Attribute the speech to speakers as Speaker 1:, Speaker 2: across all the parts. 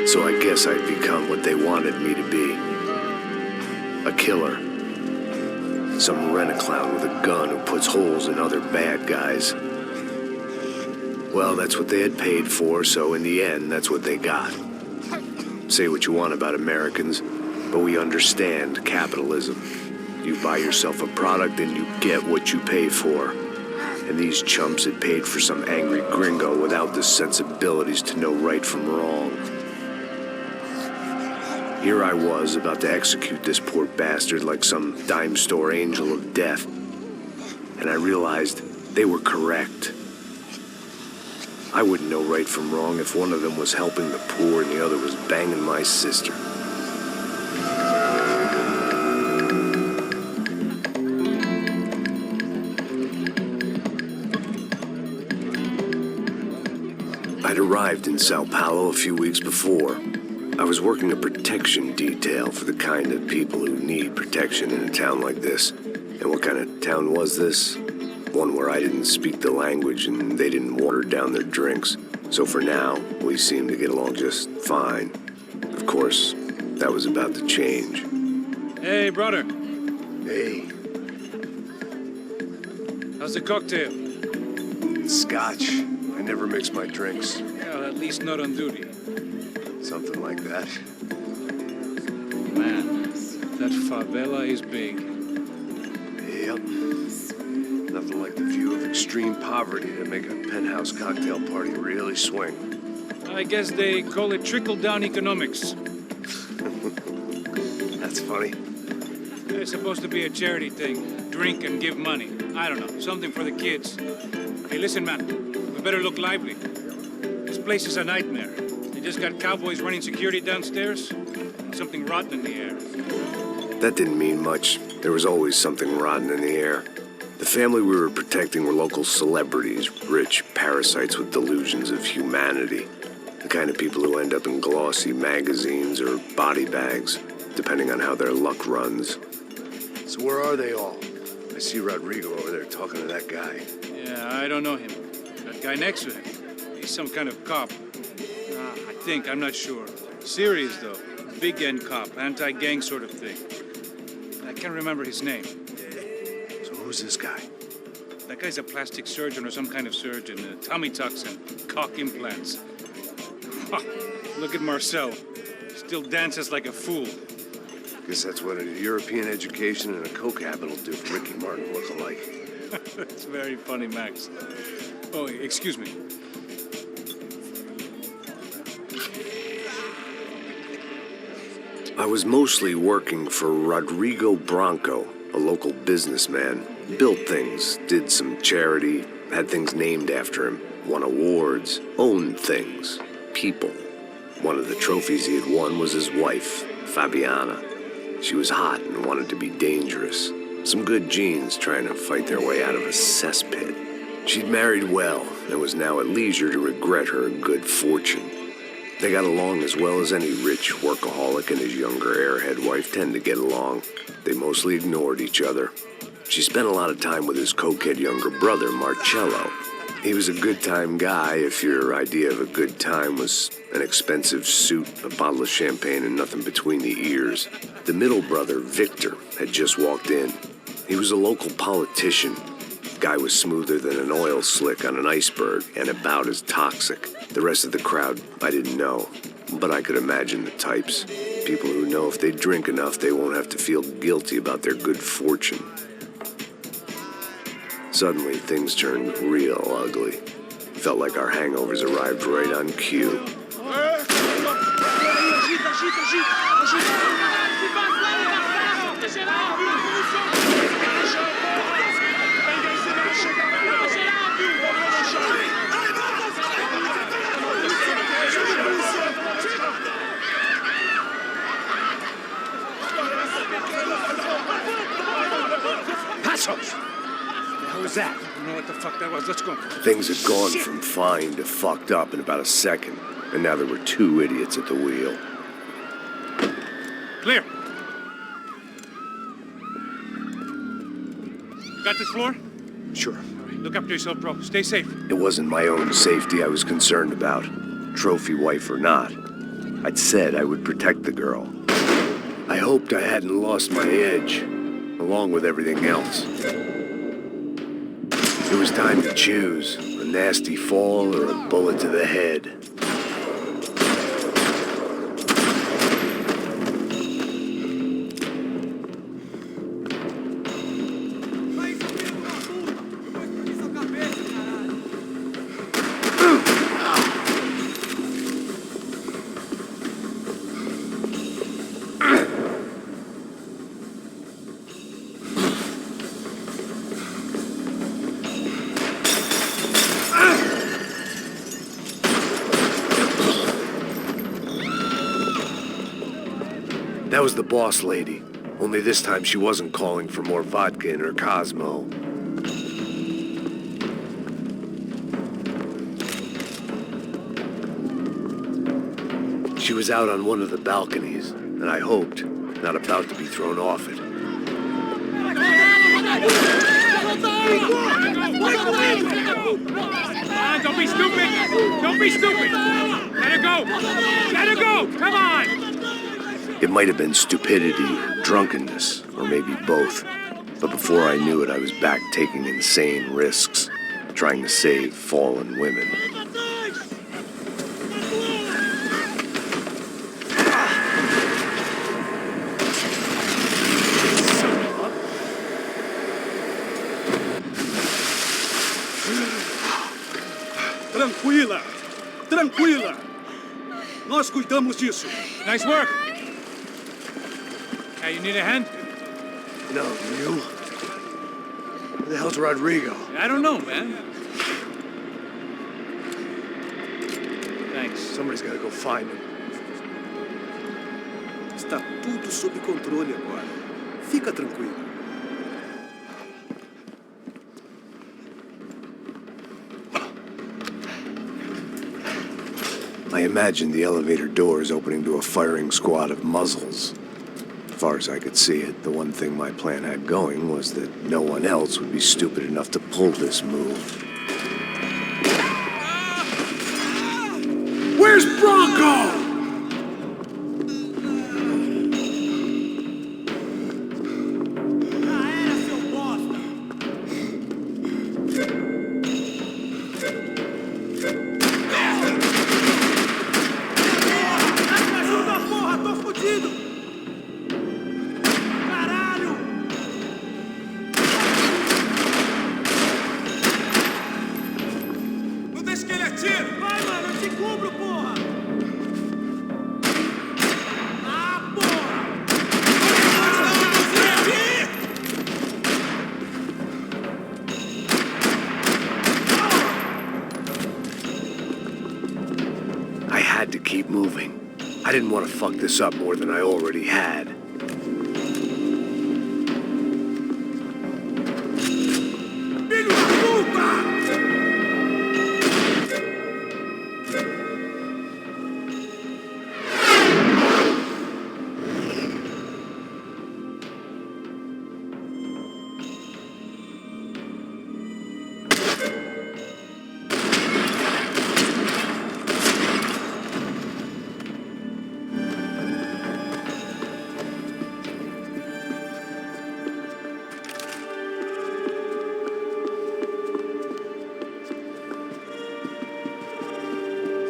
Speaker 1: So I guess I'd become what they wanted me to be. A killer. Some rent-a-clown with a gun who puts holes in other bad guys. Well, that's what they had paid for, so in the end, that's what they got. Say what you want about Americans, but we understand capitalism. You buy yourself a product and you get what you pay for. And these chumps had paid for some angry gringo without the sensibilities to know right from wrong. Here I was, about to execute this poor bastard like some dime store angel of death. And I realized they were correct. I wouldn't know right from wrong if one of them was helping the poor and the other was banging my sister. I'd arrived in Sao Paulo a few weeks before. I was working a protection detail for the kind of people who need protection in a town like this. And what kind of town was this? One where I didn't speak the language and they didn't water down their drinks. So for now, we seemed to get along just fine. Of course, that was about to change.
Speaker 2: Hey, brother.
Speaker 1: Hey.
Speaker 2: How's the cocktail?
Speaker 1: Scotch. I never mix my drinks.
Speaker 2: Well, at least not on duty.
Speaker 1: Something like that.
Speaker 2: Man, that favela is big.
Speaker 1: Yep. Nothing like the view of extreme poverty to make a penthouse cocktail party really swing.
Speaker 2: I guess they call it trickle-down economics.
Speaker 1: That's funny.
Speaker 2: It's supposed to be a charity thing. Drink and give money. I don't know, something for the kids. Hey, listen, man. We better look lively. This place is a nightmare. They just got cowboys running security downstairs. And something rotten in the air.
Speaker 1: That didn't mean much. There was always something rotten in the air. The family we were protecting were local celebrities, rich parasites with delusions of humanity. The kind of people who end up in glossy magazines or body bags, depending on how their luck runs. So where are they all? I see Rodrigo over there talking to that guy.
Speaker 2: Yeah, I don't know him. That guy next to him. He's some kind of cop. I think, I'm not sure. Serious, though. Big end cop, anti-gang sort of thing. I can't remember his name.
Speaker 1: So who's this guy?
Speaker 2: That guy's a plastic surgeon or some kind of surgeon. Tummy tucks and cock implants. Look at Marcel. Still dances like a fool.
Speaker 1: Guess that's what a European education and a coke habit will do for Ricky Martin look-alike.
Speaker 2: That's very funny, Max. Oh, excuse me.
Speaker 1: I was mostly working for Rodrigo Branco, a local businessman. Built things, did some charity, had things named after him, won awards, owned things, people. One of the trophies he had won was his wife, Fabiana. She was hot and wanted to be dangerous. Some good genes trying to fight their way out of a cesspit. She'd married well and was now at leisure to regret her good fortune. They got along as well as any rich workaholic and his younger airhead wife tend to get along. They mostly ignored each other. She spent a lot of time with his cokehead younger brother, Marcello. He was a good-time guy if your idea of a good time was an expensive suit, a bottle of champagne, and nothing between the ears. The middle brother, Victor, had just walked in. He was a local politician. Guy was smoother than an oil slick on an iceberg and about as toxic. The rest of the crowd, I didn't know, but I could imagine the types. People who know if they drink enough, they won't have to feel guilty about their good fortune. Suddenly, things turned real ugly. Felt like our hangovers arrived right on cue.
Speaker 2: Passos! What was that? I don't know what the fuck that was. Let's go.
Speaker 1: Things had gone from fine to fucked up in about a second, and now there were two idiots at the wheel.
Speaker 2: Clear. Got this floor?
Speaker 1: Sure.
Speaker 2: All right, look after yourself, bro. Stay safe.
Speaker 1: It wasn't my own safety I was concerned about, trophy wife or not. I'd said I would protect the girl. I hoped I hadn't lost my edge, along with everything else. It was time to choose, a nasty fall or a bullet to the head. That was the boss lady, only this time she wasn't calling for more vodka in her Cosmo. She was out on one of the balconies, and I hoped, not about to be thrown off it.
Speaker 2: Don't be stupid! Don't be stupid! Let her go! Let her go! Come on!
Speaker 1: It might have been stupidity or drunkenness, or maybe both. But before I knew it, I was back taking insane risks, trying to save fallen women.
Speaker 3: Tranquila! Tranquila! Nós cuidamos disso.
Speaker 2: Nice work! Hey, you need a hand?
Speaker 1: No, you? Where the hell's Rodrigo?
Speaker 2: I don't know, man. Thanks.
Speaker 1: Somebody's gotta go find him.
Speaker 3: Está tudo sob controle agora. Fica tranquilo.
Speaker 1: I imagined the elevator doors opening to a firing squad of muzzles. As far as I could see it, the one thing my plan had going was that no one else would be stupid enough to pull this move. Where's Bronco? I had to keep moving. I didn't want to fuck this up more than I already had.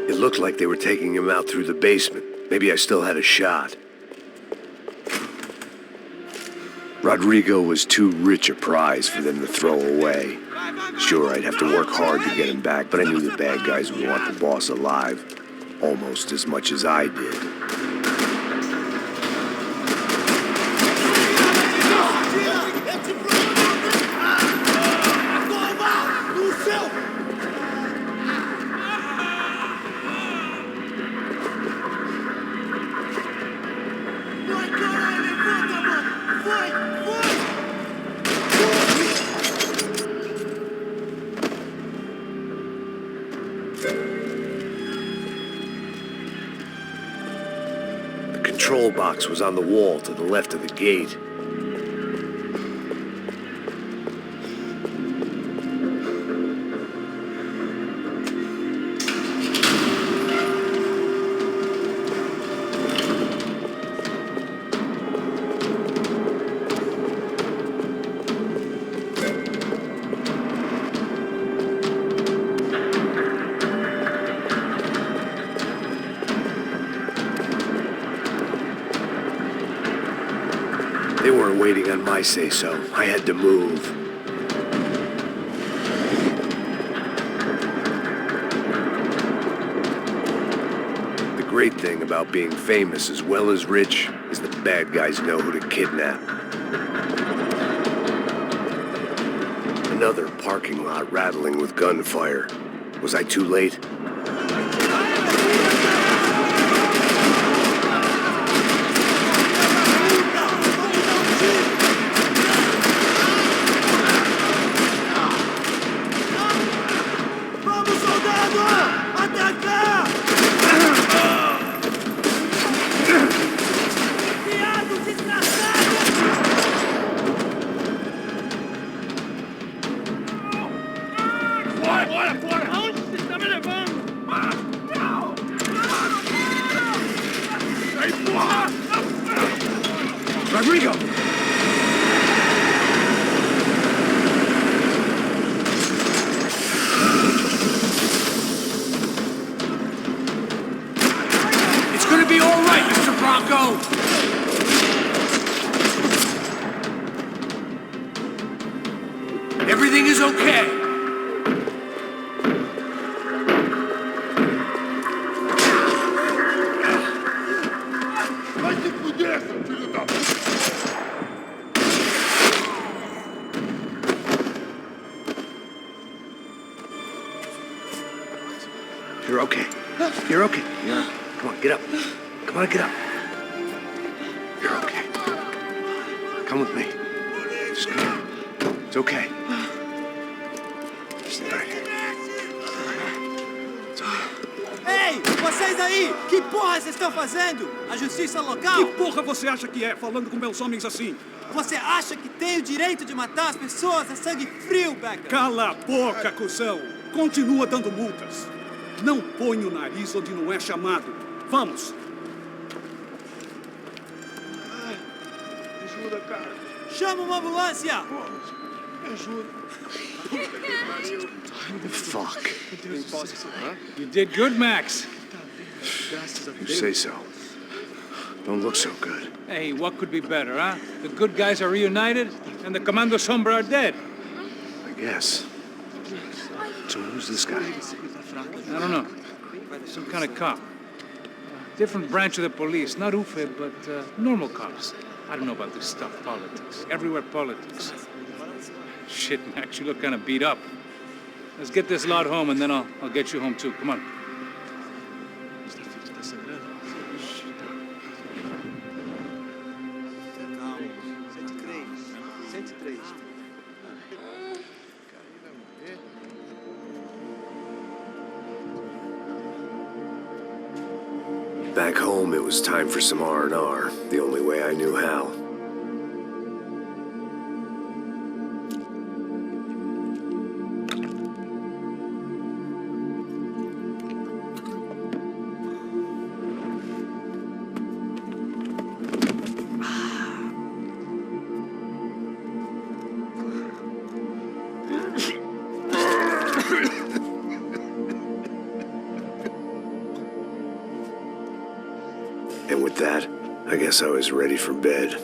Speaker 1: It looked like they were taking him out through the basement. Maybe I still had a shot. Rodrigo was too rich a prize for them to throw away. Sure, I'd have to work hard to get him back, but I knew the bad guys would want the boss alive almost as much as I did. The control box was on the wall to the left of the gate. on my say-so. I had to move. The great thing about being famous as well as rich is the bad guys know who to kidnap. Another parking lot rattling with gunfire. Was I too late?
Speaker 2: Rodrigo! It's gonna be all right, Mr. Bronco! Everything is okay.
Speaker 1: You're okay. You're okay. Yeah. Come on, get up. Come on, get up. You're okay. Come with me. Just come. It's okay. It's all right. It's okay.
Speaker 4: Ei, vocês aí! Que porra vocês estão fazendo? A justiça local?
Speaker 3: Que porra você acha que é, falando com meus homens assim?
Speaker 4: Você acha que tem o direito de matar as pessoas? É sangue frio, Becker!
Speaker 3: Cala a boca, cuzão! Continua dando multas. Não põe o nariz onde não é chamado. Vamos!
Speaker 5: Me ajuda, cara.
Speaker 4: Chama uma ambulância!
Speaker 5: Me ajuda.
Speaker 1: Fuck.
Speaker 2: You did good, Max.
Speaker 1: You say so. Don't look so good.
Speaker 2: Hey, what could be better, huh? The good guys are reunited, and the Commando Sombra are dead.
Speaker 1: I guess. So who's this guy?
Speaker 2: I don't know. Some kind of cop. Different branch of the police. Not UFE, but normal cops. I don't know about this stuff, politics. Everywhere politics. Shit, Max, you look kind of beat up. Let's get this lot home, and then I'll get you home, too. Come on.
Speaker 1: Back home, it was time for some R&R, the only way I knew how. And with that, I guess I was ready for bed.